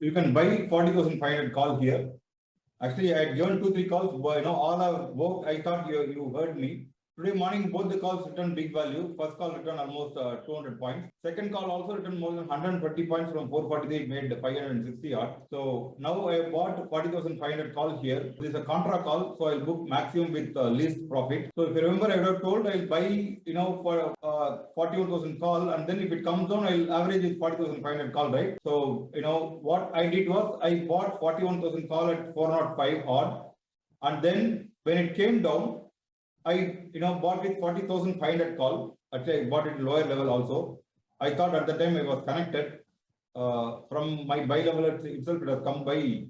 you can buy 40,500 call here. Actually, I had given 2-3 calls, but all our work, I thought you heard me. Today morning, both the calls returned big value. First call returned almost 200 points. Second call also returned more than 120 points from 443, made 560 odd. So now I bought 40,500 call here. This is a contra call, so I'll book maximum with least profit. So if you remember, I would have told I'll buy, for 41,000 call, and then if it comes down, I'll average with 40,500 call, right? So, what I did was I bought 41,000 call at 405 odd, and then when it came down, I bought with 40,500 call. Actually, I bought it lower level also. I thought at the time I was connected from my buy level itself. It has come by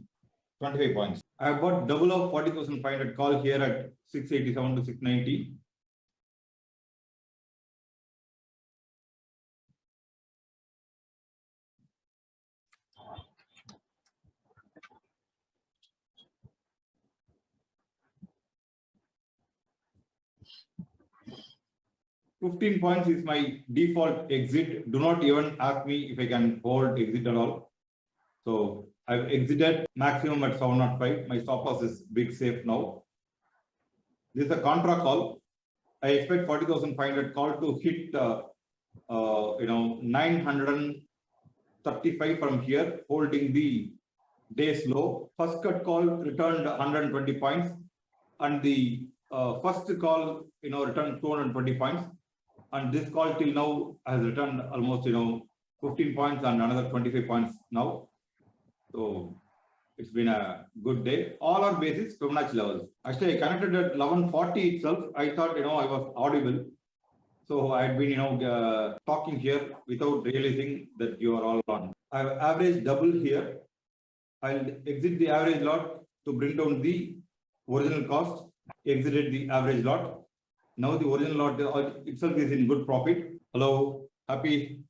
25 points. I have bought double of 40,500 call here at 687 to 690. $15 points is my default exit. Do not even ask me if I can hold exit at all. So I've exited maximum at 705. My stop loss is big safe now. This is a contra call. I expect 40,500 call to hit 935 from here, holding the day's low. First cut call returned 120 points, and the first call returned 220 points. And this call till now has returned almost 15 points and another 25 points now. So it's been a good day. All our basis Fibonacci levels. Actually, I connected at 1140 itself. I thought I was audible. So I had been talking here without realizing that you are all on. I have average double here. I'll exit the average lot to bring down the original cost. Exited the average lot. Now the original lot itself is in good profit. Hello, happy.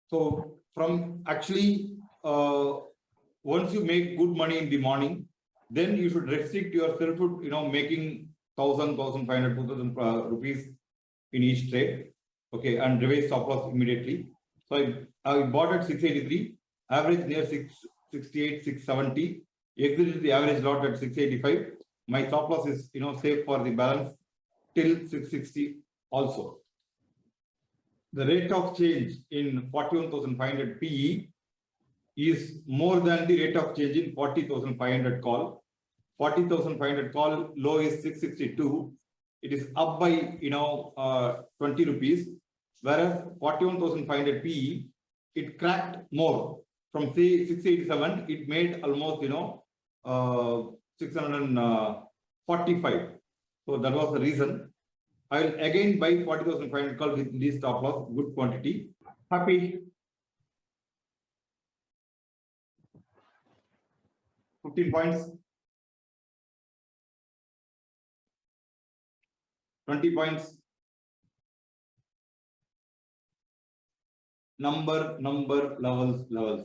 So from actually, once you make good money in the morning, then you should restrict yourself to making 1,000, 1,500, 2,000 rupees in each trade. Okay, and revise stop loss immediately. So I bought at 683, average near 668, 670. Exited the average lot at 685. My stop loss is safe for the balance till 660 also. The rate of change in 41,500 PE is more than the rate of change in 40,500 call. 40,500 call low is 662. It is up by 20 rupees, whereas 41,500 PE it cracked more from say 687. It made almost 645. So that was the reason. I will again buy 40,500 call with least stop loss, good quantity. Happy. 15 points. 20 points. Number, levels.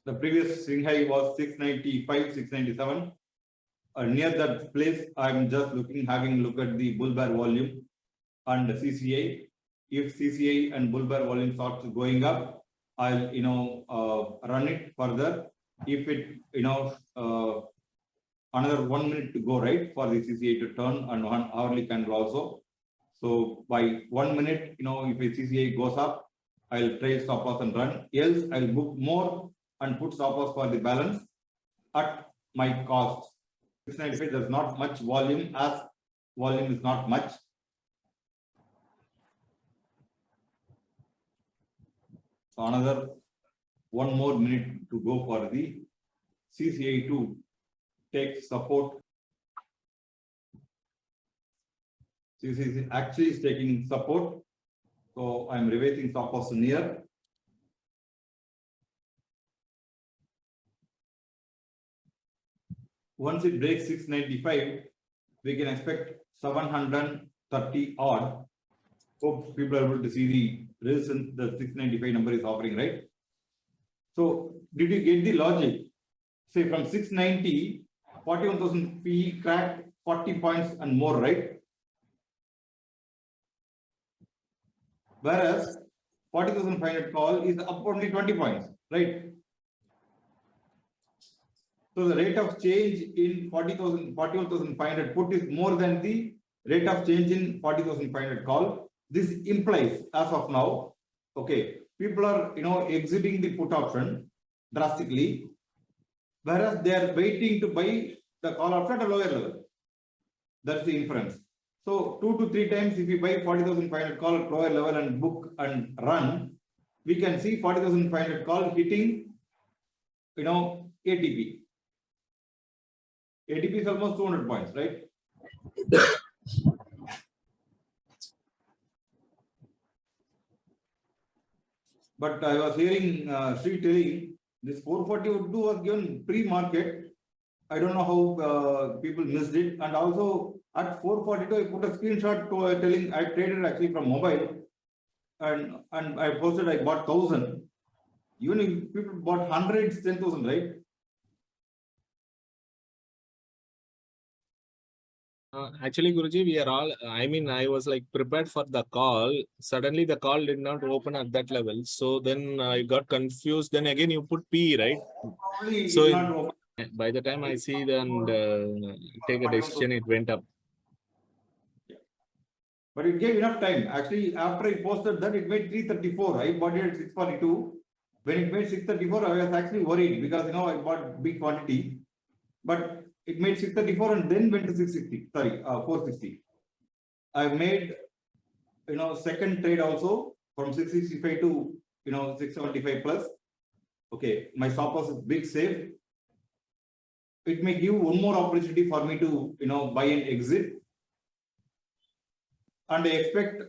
The previous swing high was 695, 697. Near that place, I'm just having a look at the bull bear volume and the CCA. If CCA and bull bear volume starts going up, I'll run it further. If it another 1 minute to go, right, for the CCA to turn, and 1 hourly candle also. So by 1 minute, if the CCA goes up, I'll trade stop loss and run. Else, I'll book more and put stop loss for the balance at my cost. 695, there's not much volume, as volume is not much. So another 1 more minute to go for the CCA to take support. CCA actually is taking support. So I'm revising stop loss near. Once it breaks 695, we can expect 730 odd. Hope people are able to see the resistance the 695 number is offering, right? So did you get the logic? Say from 690, 41,000 PE cracked 40 points and more, right? whereas 40,500 call is up only 20 points, right? So the rate of change in 41,500 put is more than the rate of change in 40,500 call. This implies, as of now, okay, people are exiting the put option drastically, whereas they are waiting to buy the call option at a lower level. That's the inference. So 2 to 3 times, if we buy 40,500 call at lower level and book and run, we can see 40,500 call hitting, ATP. ATP is almost 200 points, right? But I was hearing Sri telling this 442 was given pre-market. I don't know how people missed it. And also at 442, I put a screenshot to telling I traded actually from mobile, and I posted I bought 1,000. Even if people bought hundreds, 10,000, right? Actually, Guruji, we are all, I was like prepared for the call. Suddenly the call did not open at that level. So then I got confused. Then again, you put P, right? Probably so it not open. By the time I see and take a decision, it went up. Yeah. But it gave enough time. Actually, after I posted that, it made 334. I bought it at 642. When it made 634, I was actually worried because I bought big quantity. But it made 634 and then went to 660. Sorry, 460. I made second trade also from 665 to 675 plus. Okay, my stop loss is big safe. It may give one more opportunity for me to buy and exit, and I expect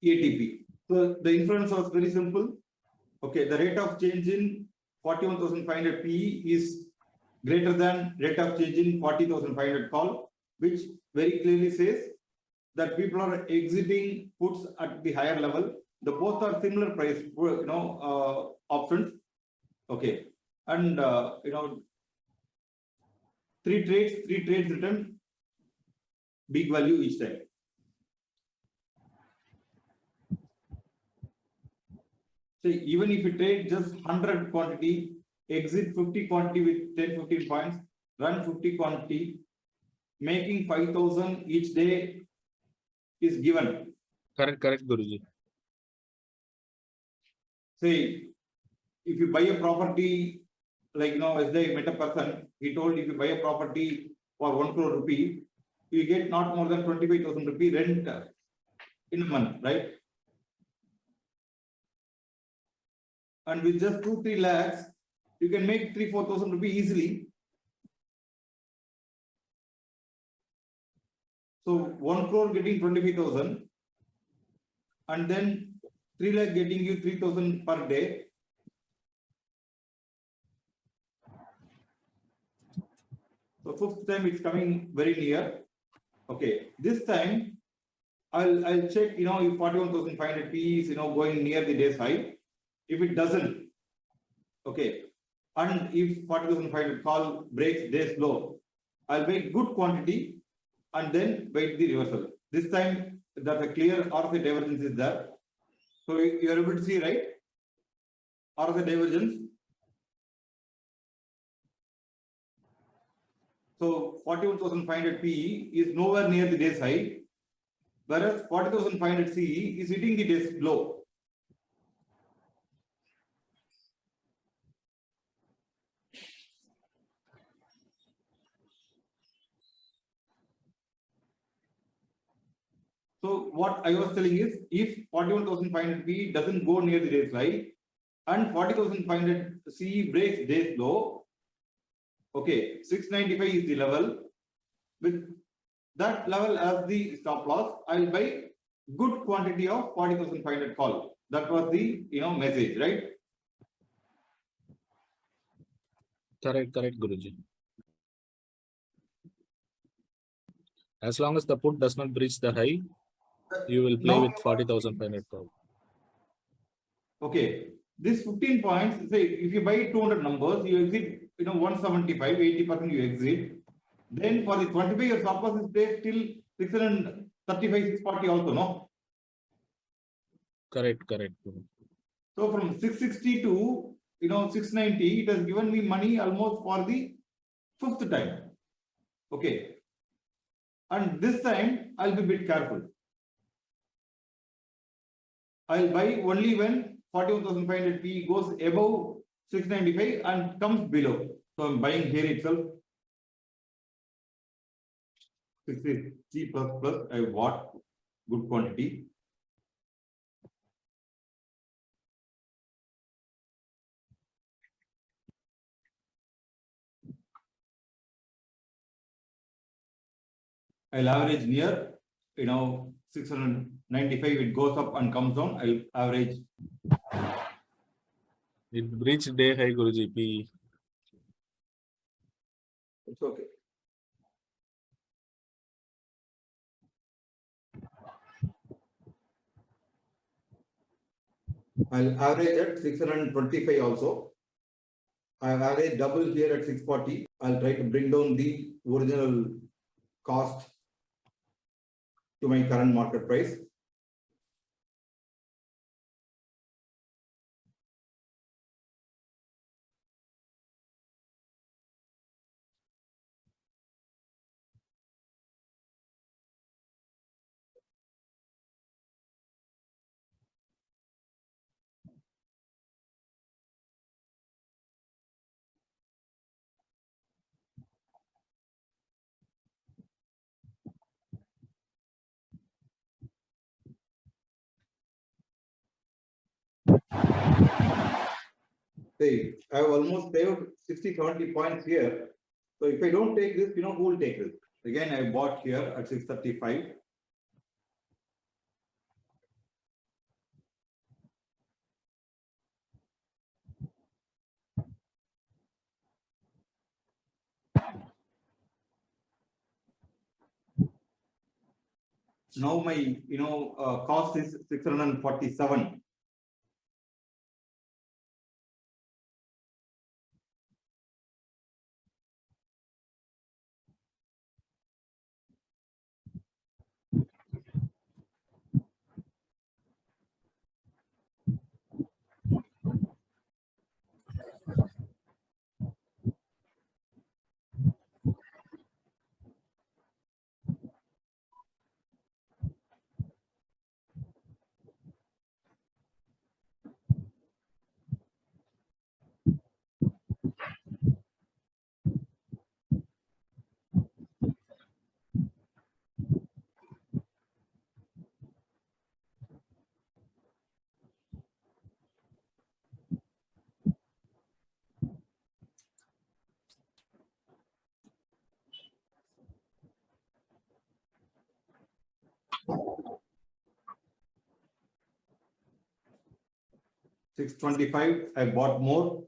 ATP. So the inference was very simple. Okay, the rate of change in 41,500 PE is greater than rate of change in 40,500 call, which very clearly says that people are exiting puts at the higher level. The both are similar price, options. Okay, and three trades return big value each time. So even if you trade just 100 quantity, exit 50 quantity with 10-15 points, run 50 quantity, making 5,000 each day is given. Correct, Guruji. Say, if you buy a property, like as they met a person, he told if you buy a property for 1 crore rupee, you get not more than 25,000 rupee rent in a month, right? And with just 2-3 lakhs, you can make 3,000-4,000 rupee easily. So 1 crore getting 25,000, and then 3 lakh getting you 3,000 per day. So fifth time it's coming very near. Okay, this time I'll check if 41,500 P is going near the day's high. If it doesn't, okay, and if 40,500 call breaks day's low, I'll wait good quantity and then wait the reversal. This time that a clear RSI divergence is there. So you are able to see, right? RSI divergence. So 41,500 PE is nowhere near the day's high, whereas 40,500 CE is hitting the day's low. So what I was telling is, if 41,500 PE doesn't go near the day's high and 40,500 CE breaks day's low, okay, 695 is the level. With that level as the stop loss, I'll buy good quantity of 40,500 call. That was the message, right? Correct, Guruji. As long as the put does not breach the high, you will play with 40,500 call. Okay, this 15 points, say if you buy 200 numbers, you exit 175, 80% you exit. Then for the 25 year stop loss is there till 635, 640 also, no? Correct, correct. So from 660 to 690, it has given me money almost for the fifth time. Okay. And this time I'll be a bit careful. I'll buy only when 41,500 P goes above 695 and comes below. So I'm buying here itself. 63 plus I bought good quantity. I'll average near 695. It goes up and comes down. I'll average. It reached day high, Guruji. P. It's okay. I'll average at 625 also. I've averaged double here at 640. I'll try to bring down the original cost to my current market price. See, I have almost saved 60-70 points here. So if I don't take this, who will take this? Again, I bought here at 635. Now my cost is 647. $625. I bought more.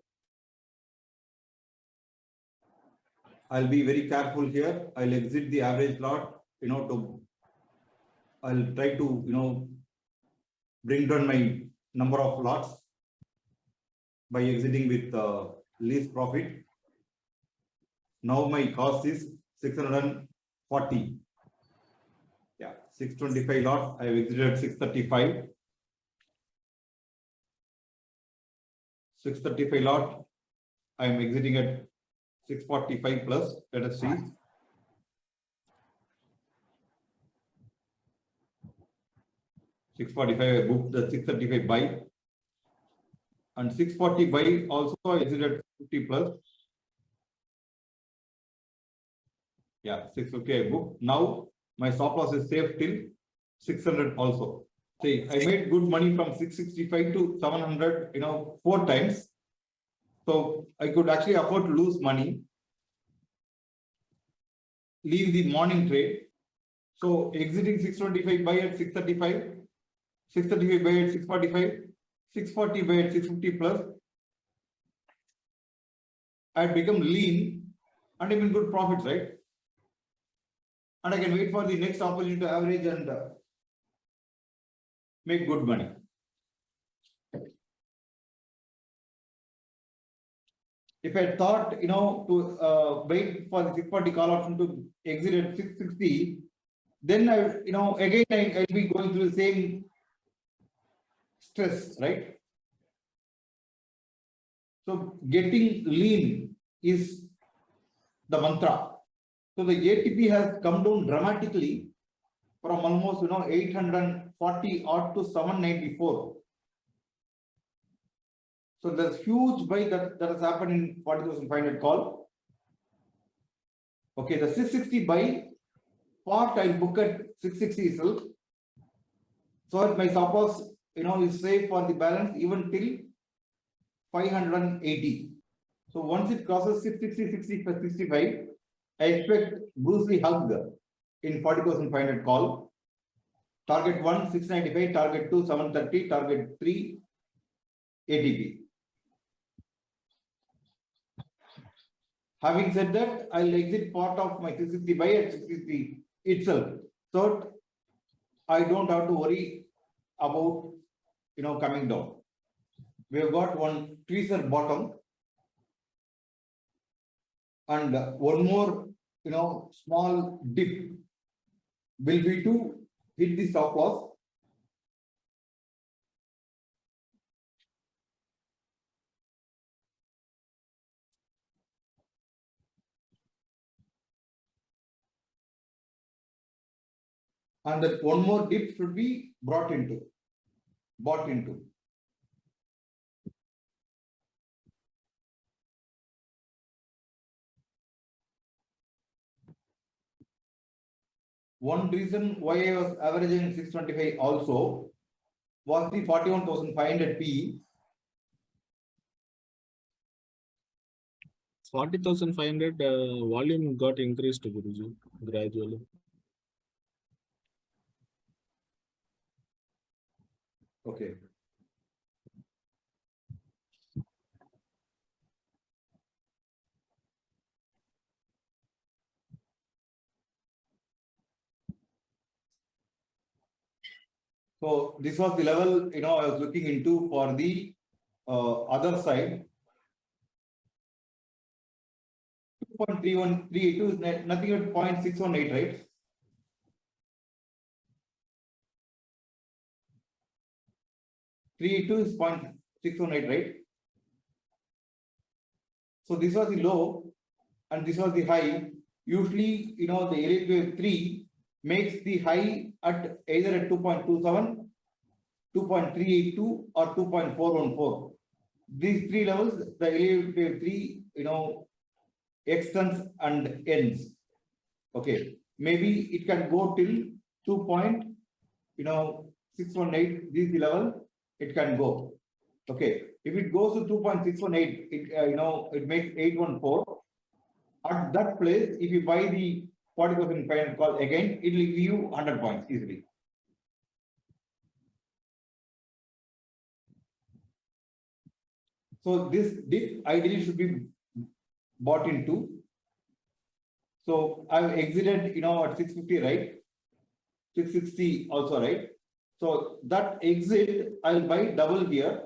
I'll be very careful here. I'll exit the average lot. I'll try to bring down my number of lots by exiting with least profit. Now my cost is 640. Yeah, 625 lots. I have exited at 635. 635 lot. I am exiting at 645 plus. Let us see. $645. I booked the 635 buy. And 640 buy also I exited 50 plus. Yeah, 650 I booked. Now my stop loss is safe till 600 also. See, I made good money from 665 to 700, 4 times. So I could actually afford to lose money, leave the morning trade. So exiting 625 buy at 635, 635 buy at 645, 640 buy at 650 plus. I had become lean and I'm in good profits, right? And I can wait for the next opportunity to average and make good money. If I thought, to wait for the 640 call option to exit at 660, then I'll be going through the same stress, right? So getting lean is the mantra. So the ATP has come down dramatically from almost 840 odd to 794. So there's huge buy that has happened in 40,500 call. Okay, the 660 buy part I'll book at 660 itself. So my stop loss is safe for the balance even till 580. So once it crosses 660, 65, I expect Bruce Lee hug in 40,500 call. Target 1, 695, target 2, 730, target 3, ATP. Having said that, I'll exit part of my 660 buy at 660 itself. So I don't have to worry about coming down. We have got one tweezer bottom and one more small dip will be to hit the stop loss. And that one more dip should be bought into. One reason why I was averaging 625 also was the 41,500 PE. 40,500 volume got increased, Guruji, gradually. Okay. So this was the level I was looking into for the other side. 2.3132 is nothing but 0.618, right? Three two is 0.618, right? So this was the low and this was the high. Usually, the Elliott wave 3 makes the high at either at 2.27, 2.382 or 2.414. These three levels, the Elliott wave 3, extends and ends. Okay, maybe it can go till 2.618. This is the level it can go. Okay, if it goes to 2.618, it makes 814. At that place, if you buy the 40,500 call again, it will give you 100 points easily. So this dip ideally should be bought into. So I've exited, at 650, right? 660 also, right? So that exit, I'll buy double here.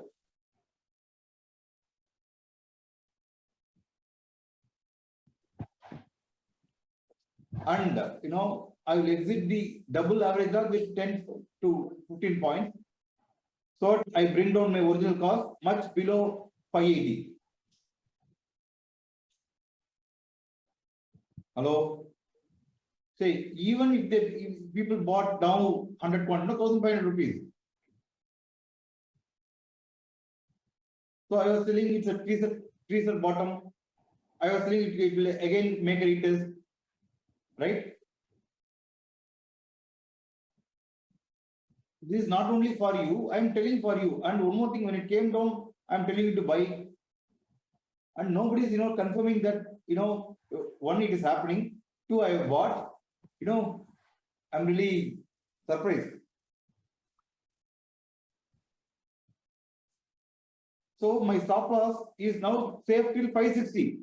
And I will exit the double average log with 10 to 15 points. So I bring down my original cost much below 580. Hello. Say even if people bought down 100 points, 1,500 rupees. So I was telling it's a tweezer bottom. I was telling it will again make a retest, right? This is not only for you, I'm telling for you. And one more thing, when it came down, I'm telling you to buy. And nobody is, confirming that, one, it is happening. Two, I have bought. I'm really surprised. So my stop loss is now safe till 560.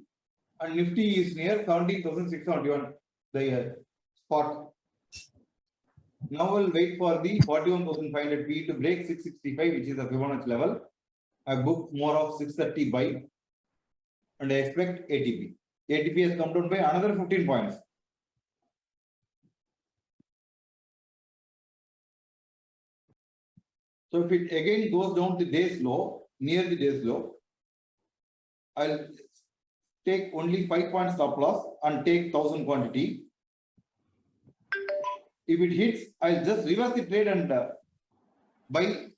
And Nifty is near 17,671, the spot. Now we'll wait for the 41,500 P to break 665, which is the Fibonacci level. I book more of 630 buy and I expect ATP. ATP has come down by another 15 points. So if it again goes down to day's low, near the day's low, I'll take only 5 points stop loss and take 1000 quantity. If it hits, I'll just reverse the trade and buy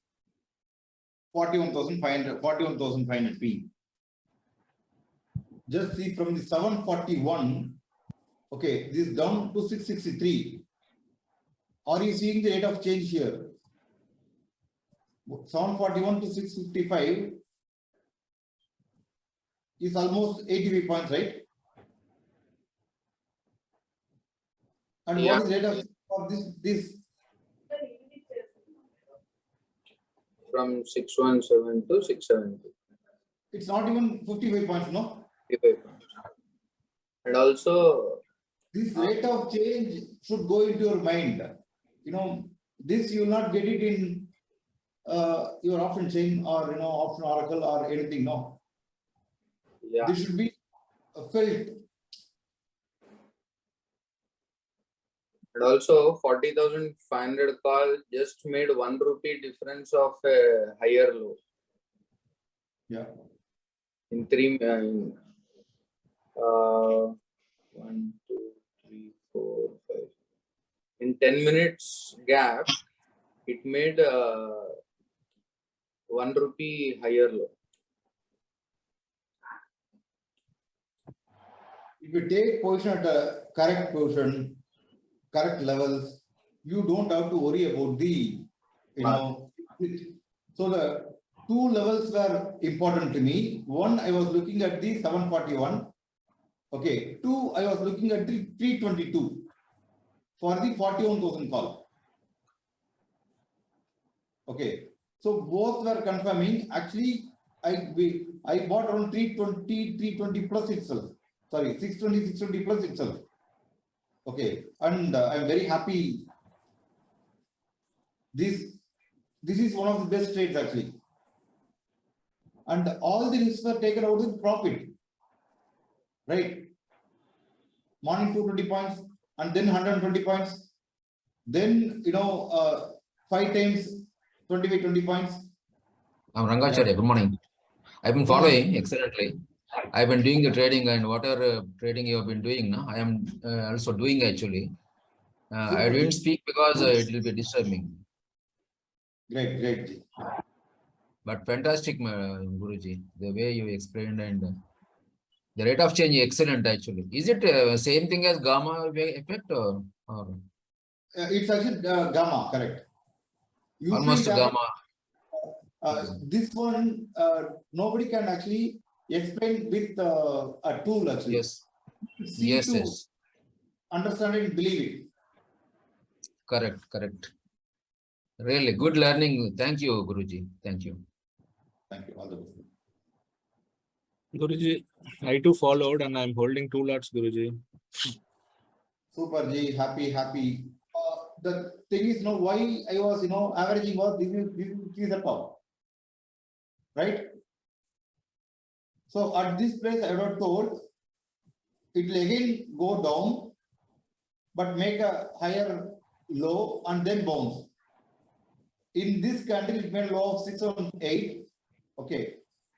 41,500 P. Just see from the 741, okay, this is down to 663. Are you seeing the rate of change here? 741 to 655 is almost 83 points, right? And Yeah. what is rate of this? From 617 to 670. It's not even 55 points, no? 55 points. And also, This rate of change should go into your mind. You know, this you will not get it in your option chain or option oracle or anything. No, yeah, this should be felt. and also 40,500 call just made 1 rupee difference of a higher low. Yeah. In 1, 2, 3, 4, 5. In 10 minutes gap, it made 1 rupee higher low. If you take position at a correct position, correct levels, you don't have to worry about the, so the two levels were important to me. One, I was looking at the 741. Okay. Two, I was looking at the 322 for the 41,000 call. Okay. So both were confirming. Actually, I bought around 320 plus itself. Sorry, 620 plus itself. Okay. And I'm very happy. This is one of the best trades actually. And all the risks were taken out with profit. Right. Morning 220 points and then 120 points. Then, 5 times 20 points. I'm Rangacharya. Good morning. I've been following excellently. I've been doing the trading and whatever trading you have been doing now, I am also doing actually. I didn't speak because it will be disturbing. Great. But fantastic, Guruji, the way you explained and the rate of change is excellent actually. Is it same thing as gamma effect or? It's actually gamma, correct. Usually Almost gamma. This one, nobody can actually explain with a tool actually. Yes. See Yes, to yes. understand it and believe it. Correct. Really good learning. Thank you, Guruji. Thank you. Thank you. All the best. Guruji, I too followed and I'm holding 2 lots, Guruji. Super G, happy. The thing is, why I was, averaging was this is the top. Right? So at this place, I was told it will again go down, but make a higher low and then bounce. In this candle, it made low of 618. Okay.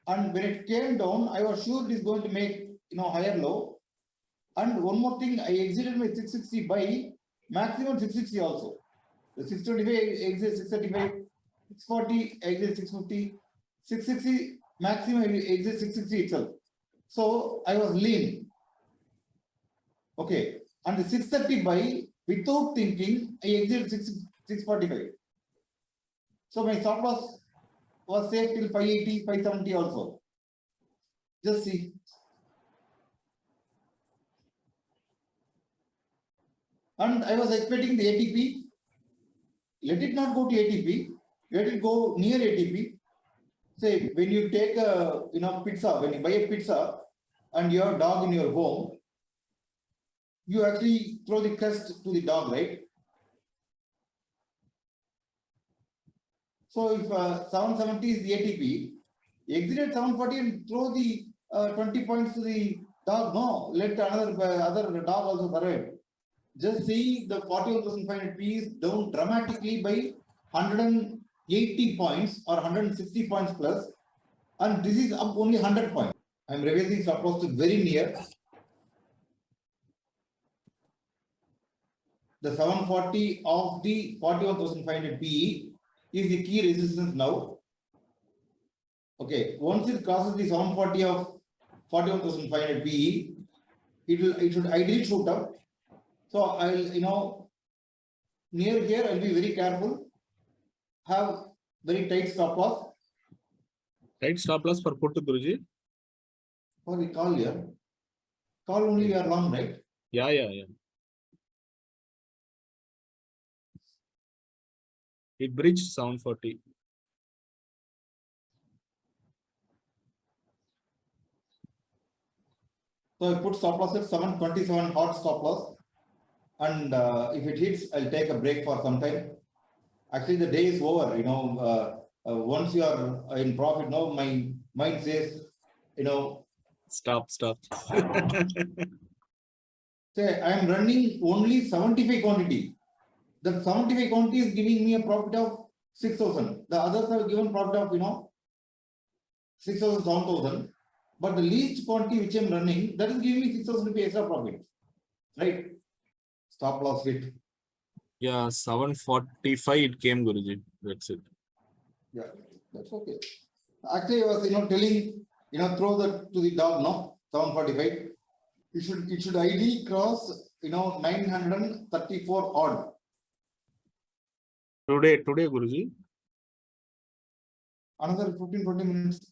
And when it came down, I was sure it is going to make higher low. And one more thing, I exited my 660 by maximum 660 also. The 625 exit 635, 640 exit 650, 660 maximum exit 660 itself. So I was lean. Okay. And the 630 buy, without thinking, I exited 645. So my stop loss was safe till 580, 570 also. Just see. And I was expecting the ATP. Let it not go to ATP. Let it go near ATP. Say when you take a pizza, when you buy a pizza and you have a dog in your home, you actually throw the crust to the dog, right? So if 770 is the ATP, exit at 740 and throw the 20 points to the dog. No, let other dog also survive. Just see the 41,500 P is down dramatically by 100 80 points or 160 points plus, and this is up only 100 points. I'm revising stop loss to very near. The 740 of the 41,500 PE is the key resistance now. Okay, once it crosses the 740 of 41,500 PE, it should ideally shoot up. So I'll near here I'll be very careful. Have very tight stop loss. Right stop loss for put, Guruji? For the call here. Call only we are long, right? Yeah. It breached 740. So I put stop loss at 727 hot stop loss. And if it hits, I'll take a break for some time. Actually, the day is over. Once you are in profit, now my mind says, Stop. say I am running only 75 quantity. The 75 quantity is giving me a profit of 6,000. The others have given profit of 6,000, 7,000. But the least quantity which I am running, that is giving me 6,000 rupees extra profit. Right? Stop loss hit. Yeah, 745 it came, Guruji. That's it. Yeah, that's okay. Actually, I was telling, throw that to the dog, no? 745. It should ideally cross 934 odd. Today, Guruji. Another 15-20 minutes.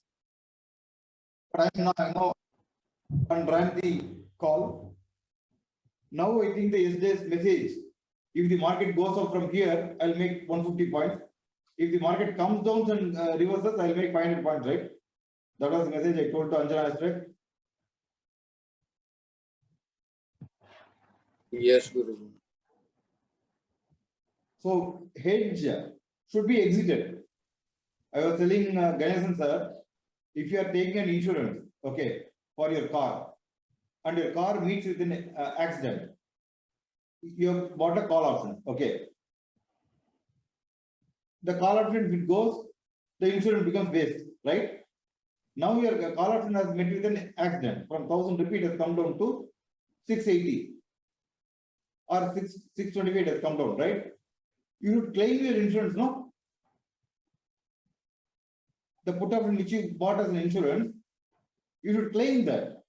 But I'm ran the call. Now I think the yesterday's message. If the market goes up from here, I'll make 150 points. If the market comes down and reverses, I'll make 500 points, right? That was the message I told to Anjana yesterday. Yes, Guruji. So hedge should be exited. I was telling Ganesan sir, if you are taking an insurance, okay, for your car, and your car meets with an accident, you have bought a call option, okay. The call option, if it goes, the insurance becomes waste, right? Now your call option has met with an accident. From 1,000 rupees, it has come down to 680 or 625 has come down, right? You should claim your insurance, no? The put option which you bought as an insurance, you should claim that.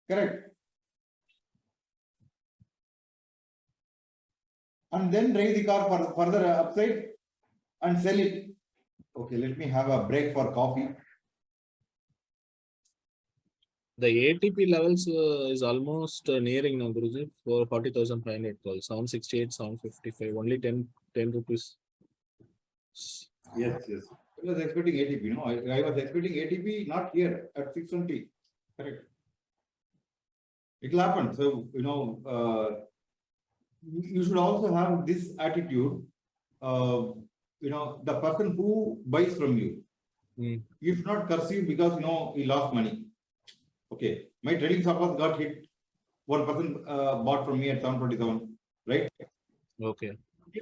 Correct. And then raise the car for further upside and sell it. Okay, let me have a break for coffee. The ATP levels is almost nearing now, Guruji, for 40,500 calls. 768, 755, only 10 rupees. Yes. I was expecting ATP, I was expecting ATP not here at 620. Correct. It will happen. So, you should also have this attitude. The person who buys from you, you should not curse you because he lost money. Okay, my trading stop loss got hit. One person bought from me at 727, right? Okay. He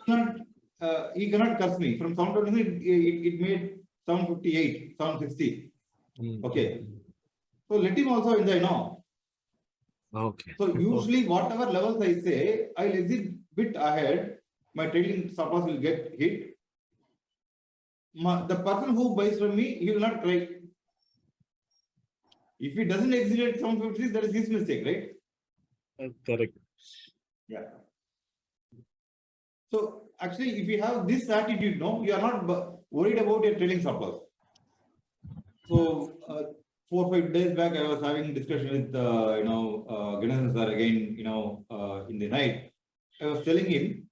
cannot curse me. From 727, it made 758, 760. Okay. So let him also enjoy now. Okay. So usually whatever levels I say, I'll exit bit ahead. My trading stop loss will get hit. The person who buys from me, he will not cry. If he doesn't exit at 750, that is his mistake, right? Correct. Yeah. So actually, if you have this attitude, you are not worried about your trading stop loss. So 4 or 5 days back, I was having discussion with Ganesan sir again, in the night. I was telling him,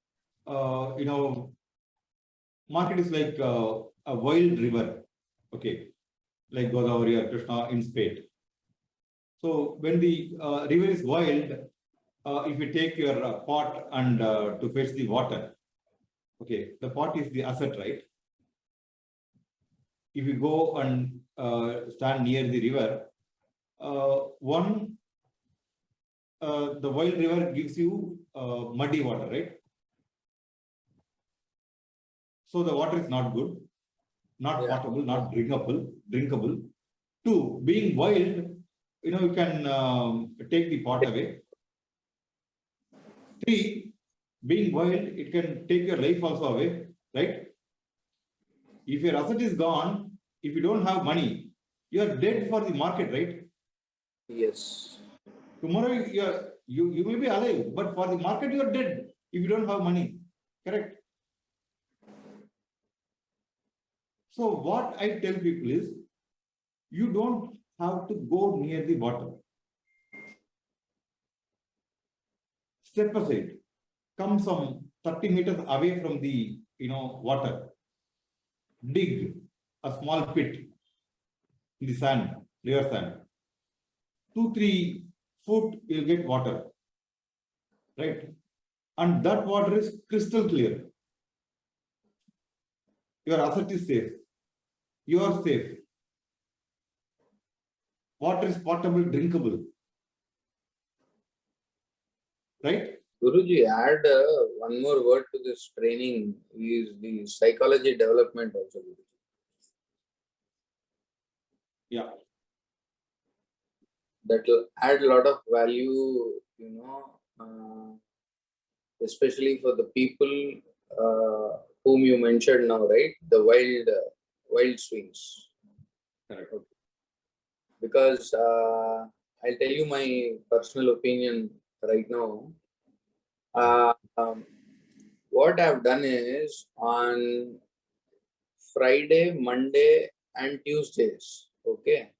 market is like a wild river, okay, like Godavari or Krishna in spate. So when the river is wild, if you take your pot and to fetch the water, okay, the pot is the asset, right? If you go and stand near the river, the wild river gives you muddy water, right? So the water is not good, not Yeah. potable, not drinkable. 2, being wild, you can take the pot away. 3, being wild, it can take your life also away, right? If your asset is gone, if you don't have money, you are dead for the market, right? Yes. Tomorrow you may be alive, but for the market you are dead if you don't have money. Correct? So what I tell people is, you don't have to go near the water. Step aside. Come some 30 meters away from the water. Dig a small pit in the sand, river sand. 2-3 foot you'll get water. Right? And that water is crystal clear. Your asset is safe. You are safe. Water is potable, drinkable. Right? Guruji, add one more word to this training is the psychology development also. Guruji. Yeah. That will add a lot of value, especially for the people whom you mentioned now, right? The wild swings. Correct. Because I'll tell you my personal opinion right now. What I've done is on Friday, Monday, and Tuesdays, okay,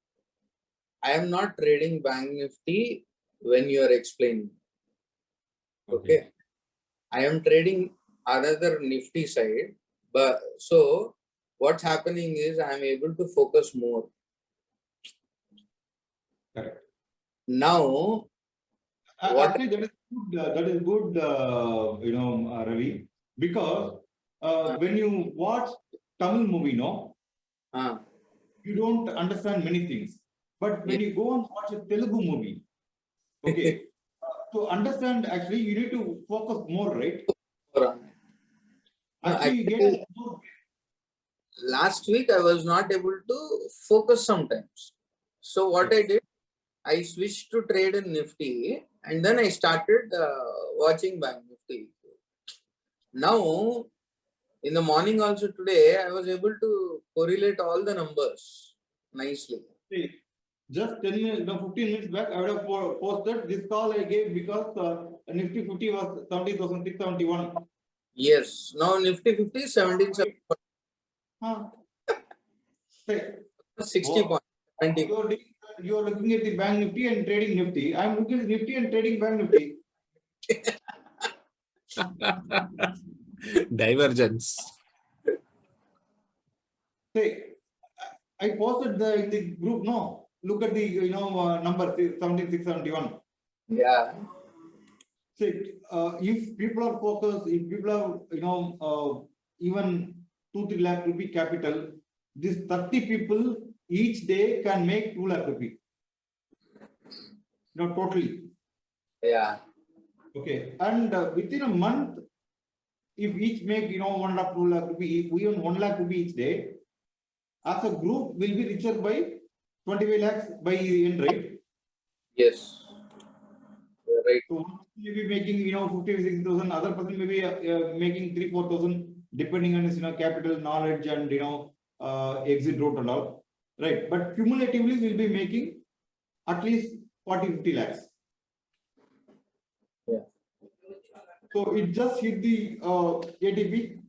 I am not trading Bank Nifty when you are explaining. Okay. I am trading another Nifty side, but so what's happening is I am able to focus more. Correct. Now, what Actually, that is good, Ravi, because when you watch Tamil movie, you don't understand many things. But when you go and watch a Telugu movie, okay, to understand, actually, you need to focus more, right? Actually, you get actually, more. last week I was not able to focus sometimes. So what I did, I switched to trade in Nifty and then I started watching Bank Nifty. Now, in the morning also today, I was able to correlate all the numbers nicely. See, just 10 minutes, 15 minutes back, I would have posted this call I gave because Nifty 50 was 70,671. Yes. Now Nifty 50 is 17,740. Say, 60 points. 20. You are looking at the Bank Nifty and trading Nifty. I am looking at Nifty and trading Bank Nifty. Divergence. Say, I posted in the group. No, look at the number 17671. Yeah. See, if people are focused, if people are even 2-3 lakh rupee capital, this 30 people each day can make 2 lakh rupee. Totally. Yeah. Okay, and within a month, if each make 1.5 2 lakh rupee, even 1 lakh rupee each day, as a group will be richer by 25 lakhs by the end, right? Yes. You're right. So maybe making 50,000-60,000, other person may be making 3,000-4,000, depending on his capital, knowledge, and exit route and all, right? But cumulatively, we'll be making at least 40-50 lakhs. Yeah. So it just hit the ATP.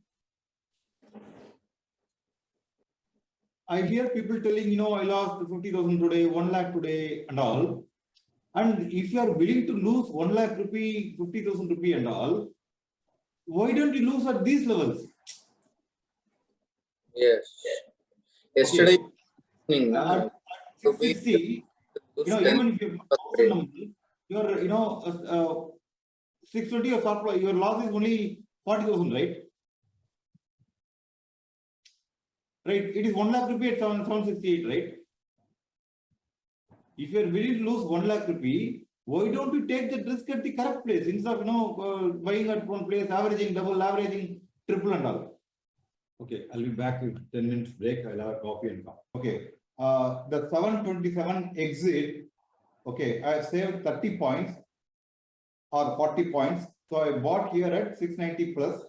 I hear people telling, I lost 50,000 today, 1 lakh today, and all. And if you are willing to lose 1 lakh rupee, 50,000 rupee, and all, why don't you lose at these levels? Yes. Yesterday, evening, At 660, even if you have 1,000 numbers, 620 your loss is only 40,000, right? Right, it is 1 lakh rupee at 768, right? If you are willing to lose 1 lakh rupee, why don't you take the risk at the correct place instead of buying at one place, averaging double, averaging triple and all? Okay, I'll be back with 10 minutes break. I'll have a coffee and come. Okay, the 727 exit. Okay, I have saved 30 points or 40 points. So I bought here at 690 plus,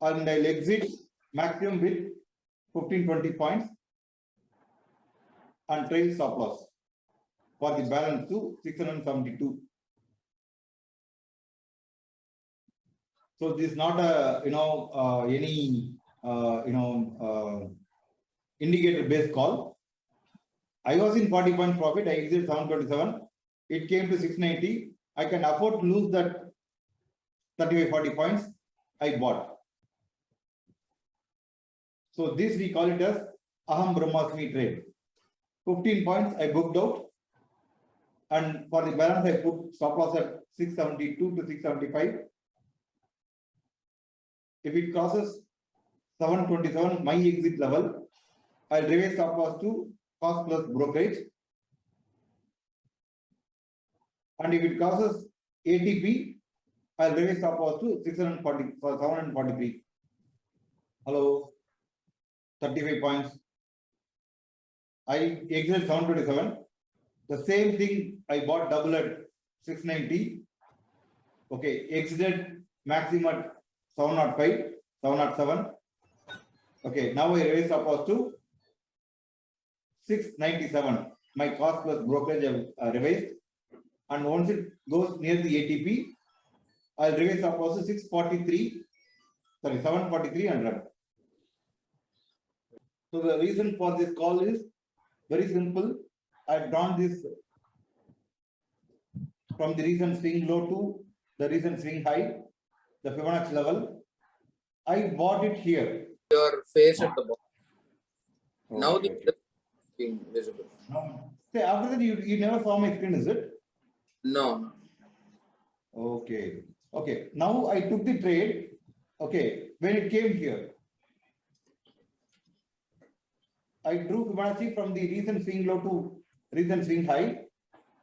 and I'll exit maximum with 15-20 points and trail stop loss for the balance to 672. So this is not a any indicator based call. I was in 40 points profit. I exited 727. It came to 690. I can afford to lose that 35-40 points. I bought. So this we call it as Aham Brahmasmi trade. 15 points I booked out, and for the balance I put stop loss at 672 to 675. If it crosses 727, my exit level, I'll revise stop loss to cost plus brokerage. And if it crosses ATP, I'll revise stop loss to 640 for 743. Hello, 35 points. I exited 727. The same thing I bought double at 690. Okay, exited maximum at 705, 707. Okay, now I raise stop loss to 697. My cost plus brokerage have revised. And once it goes near the ATP, I'll revise stop loss to 743 and run. So the reason for this call is very simple. I've drawn this from the recent swing low to the recent swing high, the Fibonacci level. I bought it here. Your face at the bottom. Now Okay. the being visible. Say after that you never saw my screen, is it? No. Okay. Okay. Now I took the trade. Okay. When it came here, I drew Fibonacci from the recent swing low to recent swing high,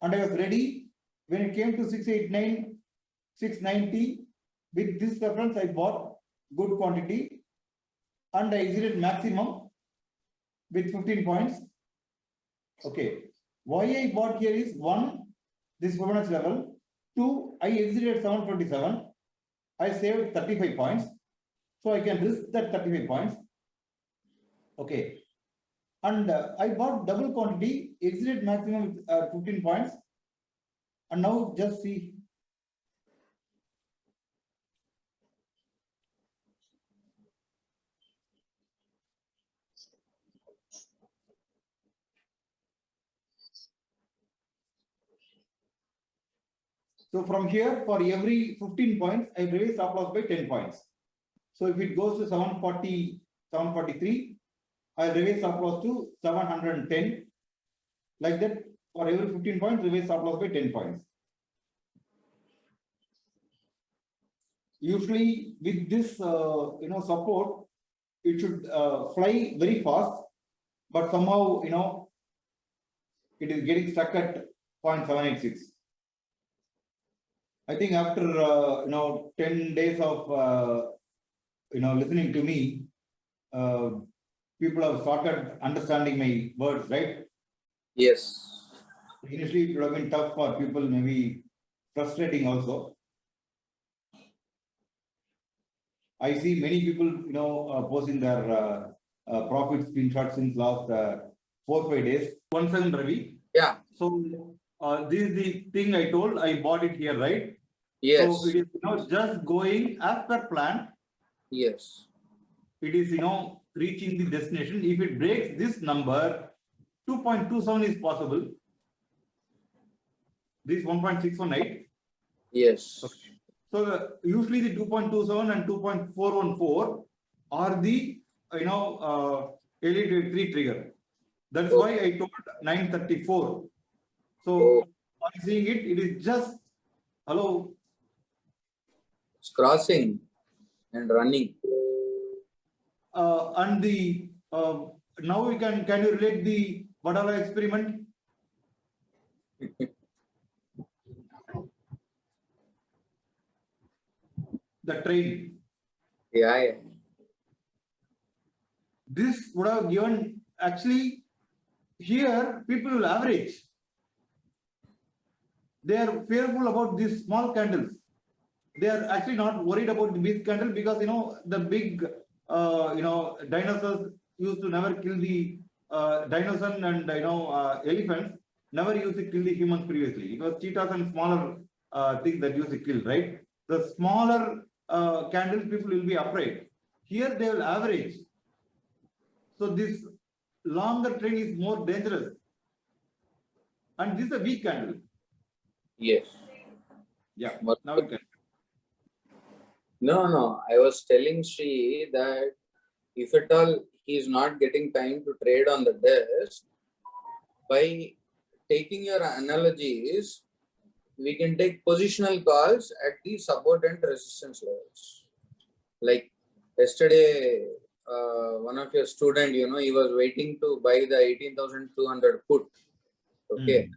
and I was ready when it came to 689, 690. With this reference, I bought good quantity and I exited maximum with 15 points. Okay. Why I bought here is one, this Fibonacci level. Two, I exited 727. I saved 35 points. So I can risk that 35 points. Okay. And I bought double quantity, exited maximum with 15 points. And now just see. So from here, for every 15 points, I raise stop loss by 10 points. So if it goes to 740, 743, I raise stop loss to 710. Like that, for every 15 points, raise stop loss by 10 points. Usually with this, support, it should fly very fast, but somehow, it is getting stuck at 0.786. I think after 10 days of listening to me, people have started understanding my words, right? Yes. Initially, it would have been tough for people, maybe frustrating also. I see many people, posting their profit screenshots since last 4-5 days. Once again, Ravi. Yeah. So this is the thing I told. I bought it here, right? Yes. So it is just going as per plan. Yes. It is reaching the destination. If it breaks this number, 2.27 is possible. This 1.618. Yes. Okay. So usually the 2.27 and 2.414 are the elite 3 trigger. That's why I told 934. So on seeing it, it is just hello. It's crossing and running. And the now we can you relate the Badala experiment? The train. Yeah. this would have given, actually, here people will average. They are fearful about these small candles. They are actually not worried about the big candle because, the big, dinosaurs used to never kill the dinosaurs and, elephants never used to kill the humans previously. It was cheetahs and smaller things that used to kill, right? The smaller candles, people will be afraid. Here they will average. So this longer train is more dangerous. And this is a weak candle. Yes. Yeah. But- Now we can. No. I was telling Sri that if at all he is not getting time to trade on the desk, by taking your analogies, we can take positional calls at the support and resistance levels. Like yesterday, one of your student, he was waiting to buy the 18,200 put. Okay.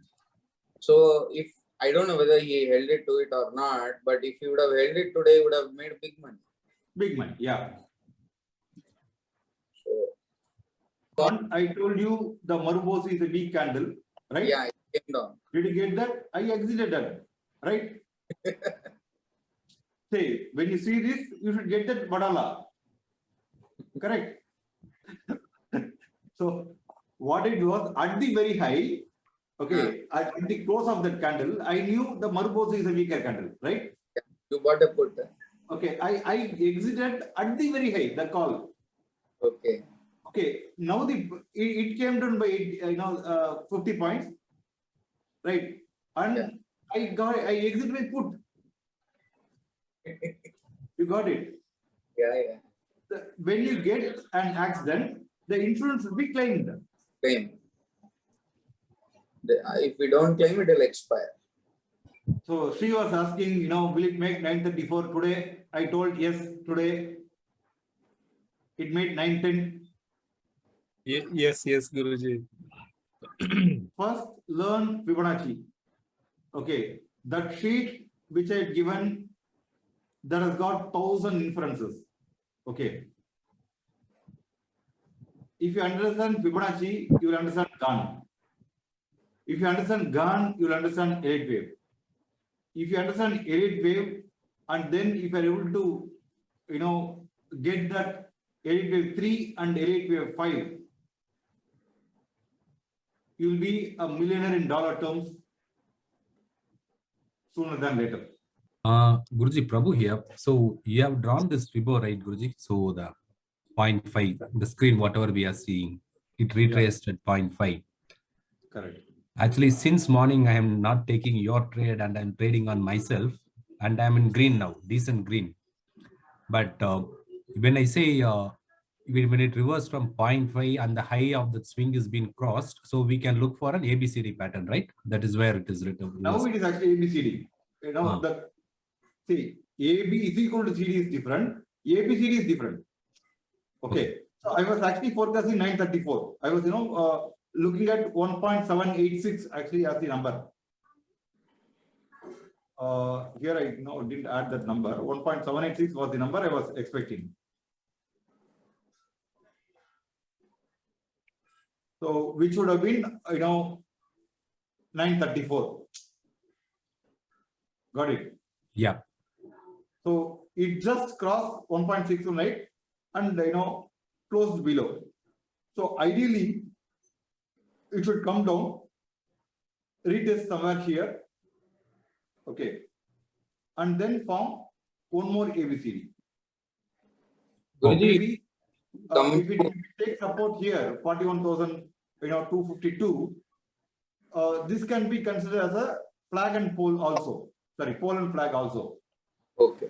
So if I don't know whether he held it to it or not, but if he would have held it today, he would have made big money. Big money, yeah. So, I told you the Marubos is a weak candle, right? yeah, it came down. Did you get that? I exited that, right? Say, when you see this, you should get that Badala. Correct? So, what it was at the very high, okay, at the close of that candle, I knew the Marubos is a weaker candle, right? You bought a put. Okay, I exited at the very high, the call. Okay. Okay, now it came down by 50 points, right? And I exit my put. You got it. Yeah. When you get an accident, the insurance will be claimed. Claim. If we don't claim, it will expire. So she was asking, will it make 934 today? I told yes, today. It made 910. Yes, Guruji. First, learn Fibonacci. Okay, that sheet which I had given, that has got 1,000 inferences. Okay. If you understand Fibonacci, you will understand Gann. If you understand Gann, you will understand elite wave. If you understand elite wave, and then if you are able to, get that elite wave 3 and elite wave 5, you will be a millionaire in dollar terms sooner than later. Guruji, Prabhu here. So you have drawn this Fibo, right, Guruji? So the 0.5, the screen, whatever we are seeing, it retraced at 0.5. Correct. Actually, since morning, I am not taking your trade and I'm trading on myself and I'm in green now, decent green. But when I say when it reversed from 0.5 and the high of the swing is being crossed, so we can look for an ABCD pattern, right? That is where it is written. Now it is actually ABCD. See, AB is equal to CD is different. ABCD is different. Okay. So I was actually forecasting 934. I was, looking at 1.786 actually as the number. Here I didn't add that number. 1.786 was the number I was expecting. So which would have been, 934. Got it? Yeah. So it just crossed 1.618 and closed below. So ideally, it should come down, retest somewhere here, okay, and then form one more ABCD. Guruji, Maybe if it takes support here, 41,252, this can be considered as a flag and pole also. Sorry, pole and flag also. okay.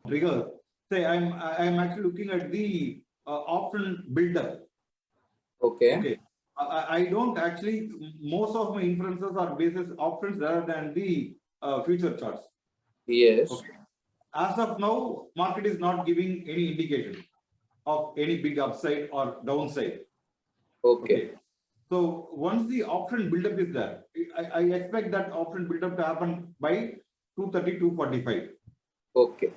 Trigger. Say I'm actually looking at the option builder. Okay. I don't actually, most of my inferences are basis options rather than the future charts. Yes. Okay. As of now, market is not giving any indication of any big upside or downside. Okay. So once the option buildup is there, I expect that option buildup to happen by 230, 245. Okay.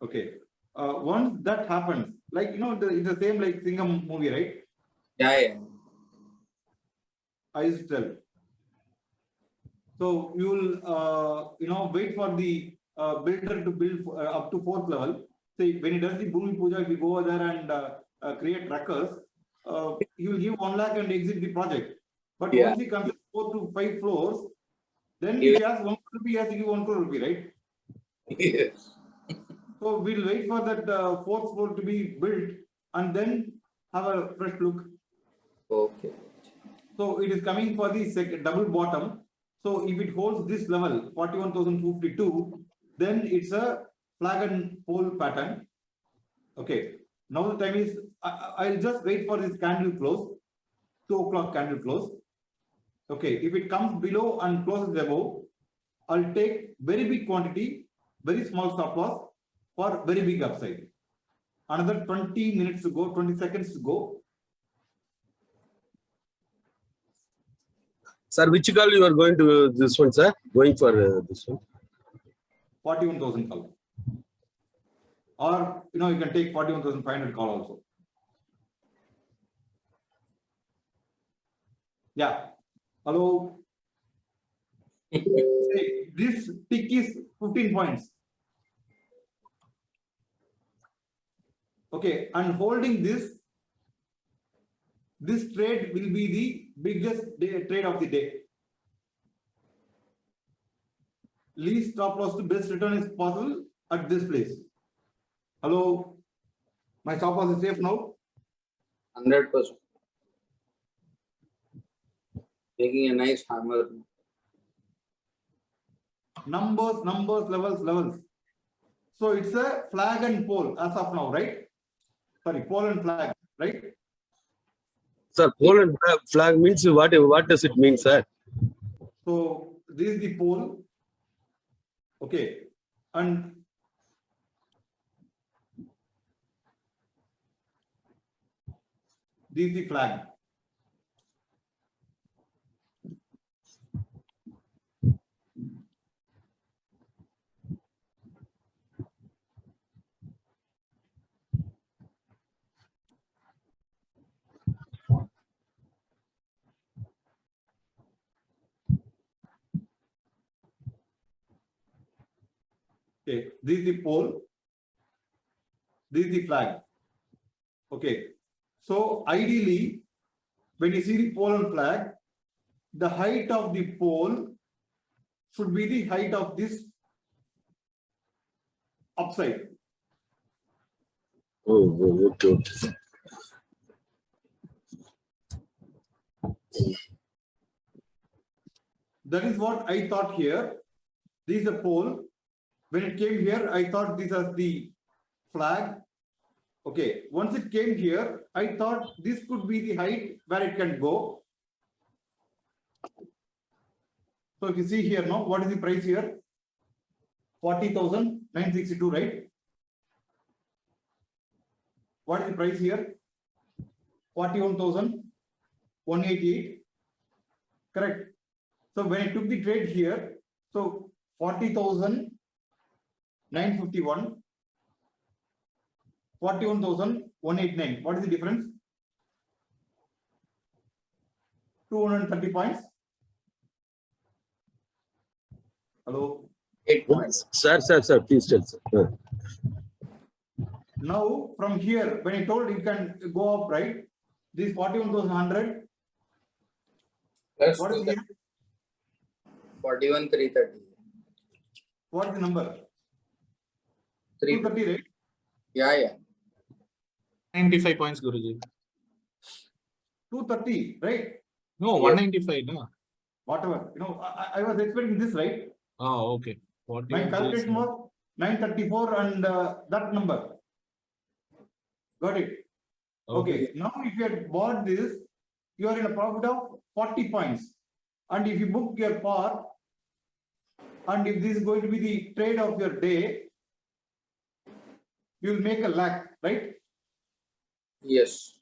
Okay. Once that happens, like, it's the same like Singham movie, right? Yeah. I used to tell. So you will, wait for the builder to build up to 4th level. See, when he does the Bhumi Puja, if you go over there and create trackers, he will give 1 lakh and exit the project. But Yeah. once he comes to 4 to 5 floors, then He if he has 1 crore rupee, he has to give 1 crore rupee, right? Yes. So we'll wait for that 4th floor to be built and then have a fresh look. Okay. So it is coming for the double bottom. So if it holds this level 41,252, then it's a flag and pole pattern. Okay. Now the time is, I'll just wait for this candle close, 2 o'clock candle close. Okay. If it comes below and closes above, I'll take very big quantity, very small stop loss for very big upside. Another 20 minutes to go, 20 seconds to go. Sir, which call you are going to this one, sir? Going for this one? 41,000 call. Or, you can take 41,500 call also. Yeah. Hello. Say, this tick is 15 points. Okay. And holding this trade will be the biggest trade of the day. Least stop loss to best return is possible at this place. Hello. My stop loss is safe now. 100%. Making a nice hammer. Numbers, levels. So it's a flag and pole as of now, right? Sorry, pole and flag, right? Sir, pole and flag means what does it mean, sir? So this is the pole. Okay. And this is the flag. Okay, this is the pole. This is the flag. Okay. So ideally, when you see the pole and flag, the height of the pole should be the height of this upside. Oh, okay. That is what I thought here. This is the pole. When it came here, I thought this was the flag. Okay, once it came here, I thought this could be the height where it can go. So if you see here now, what is the price here? 40,962, right? What is the price here? 41,188. Correct. So when I took the trade here, so 40,951, 41,189. What is the difference? 230 points. Hello. 8 points. Sir, please tell, sir. Now from here, when I told it can go up, right? This 41,100. Plus What is here? 41,330. What is the number? 330. 230, right? Yeah. 95 points, Guruji. 230, right? No, 195, no? Whatever. I was expecting this, right? Oh, okay. My calculation was 934 and that number. Got it. Okay. Now, if you had bought this, you are in a profit of 40 points. And if you book your par, and if this is going to be the trade of your day, you will make a lakh, right? Yes.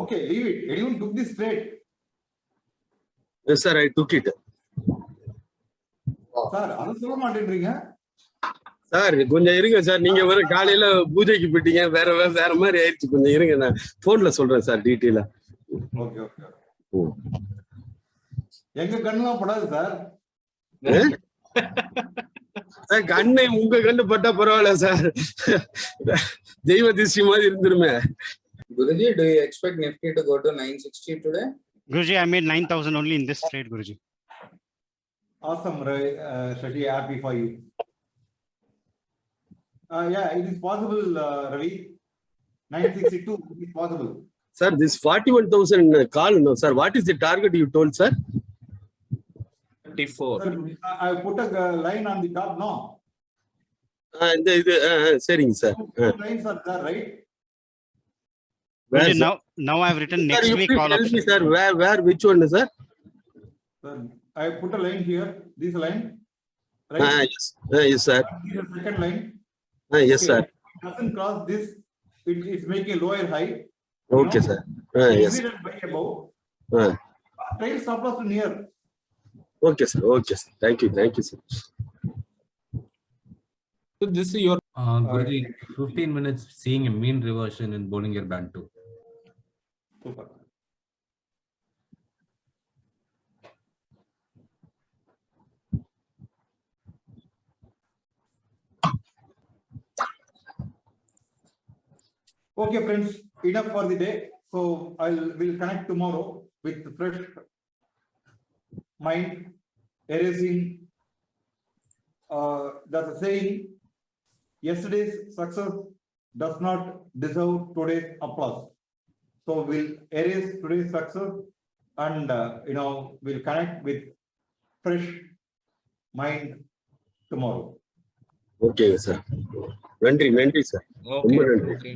Okay, leave it. Anyone took this trade? Yes, sir, I took it. Sir, அதை சொல்ல மாட்டேன்றீங்க. Sir கொஞ்சம் இருங்க sir, நீங்க வர காலையில பூஜைக்கு போயிட்டீங்க, வேற மாதிரி ஆயிடுச்சு. கொஞ்சம் இருங்க, நான் போன்ல சொல்றேன் சார் டீட்டெயிலா. Okay okay. எங்க கண்ணுலாம் படாது சார். சார் கண்ணு உங்க கண்ணு பட்டா பரவாயில்ல சார், தெய்வ திருஷ்டி மாதிரி இருந்துருமே. Guruji, do you expect Nifty to go to 960 today? Guruji, I made 9,000 only in this trade, Guruji. Awesome, Shashi, happy for you. Yeah, it is possible, Ravi. 962 is possible. Sir, this 41,000 call, no, sir. What is the target you told, sir? 34. Sir, I put a line on the top, no? சரிங்க sir. Lines are there, right? Guruji, now I've written next week call option. Sir, where, which one, sir? Sir, I put a line here, this line. Right? Yes. Yes, sir. This is the second line. Yes, sir. If it doesn't cross this, it's making a lower high. Okay, sir. Yes. Exceeded by above. Trail stop loss to near. Okay, sir. Okay, sir. Thank you, sir. So this is your Guruji, 15 minutes seeing a mean reversion in Bollinger Band 2. Super. Okay, friends, enough for the day. So we'll connect tomorrow with fresh mind, erasing. That's a saying. Yesterday's success does not deserve today's applause. So we'll erase today's success and we'll connect with fresh mind tomorrow. Okay, sir. Nandri, sir. okay. Okay.